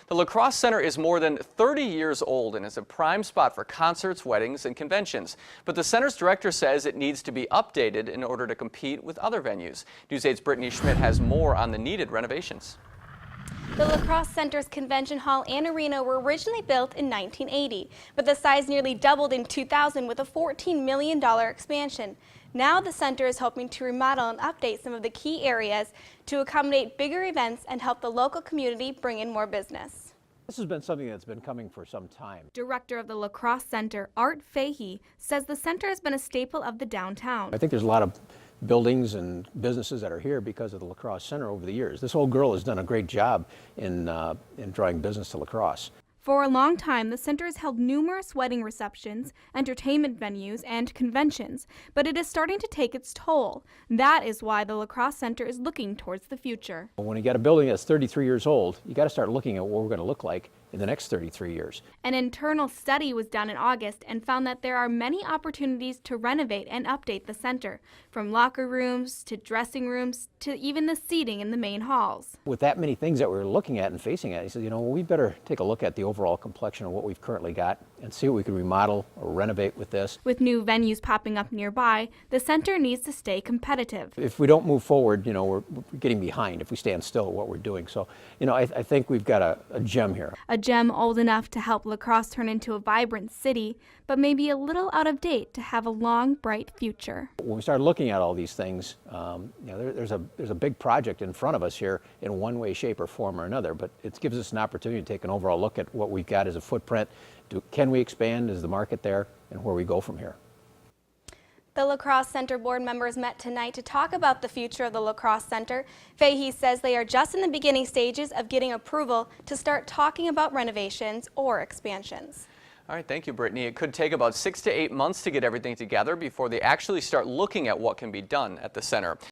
The Lacrosse Center is more than 30 years old and is a prime spot for concerts, weddings, and conventions. But the center's director says it needs to be updated in order to compete with other venues. News 8's Brittany Schmidt has more on the needed renovations. The Lacrosse Center's convention hall and arena were originally built in 1980, but the size nearly doubled in 2000 with a $14 million expansion. Now the center is hoping to remodel and update some of the key areas to accommodate bigger events and help the local community bring in more business. This has been something that's been coming for some time. Director of the Lacrosse Center, Art Fahey, says the center has been a staple of the downtown. I think there's a lot of buildings and businesses that are here because of the Lacrosse Center over the years. This old girl has done a great job in drawing business to lacrosse. For a long time, the center has held numerous wedding receptions, entertainment venues, and conventions, but it is starting to take its toll. That is why the Lacrosse Center is looking towards the future. When you got a building that's 33 years old, you got to start looking at what we're going to look like in the next 33 years. An internal study was done in August and found that there are many opportunities to renovate and update the center, from locker rooms to dressing rooms to even the seating in the main halls. With that many things that we're looking at and facing at, he said, we better take a look at the overall complexion of what we've currently got and see what we can remodel or renovate with this. With new venues popping up nearby, the center needs to stay competitive. If we don't move forward, we're getting behind if we stand still at what we're doing. So, I think we've got a gem here. A gem old enough to help lacrosse turn into a vibrant city, but maybe a little out of date to have a long, bright future. When we start looking at all these things, there's a big project in front of us here in one way, shape, or form or another, but it gives us an opportunity to take an overall look at what we've got as a footprint. Can we expand? Is the market there? And where we go from here. The Lacrosse Center board members met tonight to talk about the future of the Lacrosse Center. Fahey says they are just in the beginning stages of getting approval to start talking about renovations or expansions. All right, thank you, Brittany. It could take about 6 to 8 months to get everything together before they actually start looking at what can be done at the center.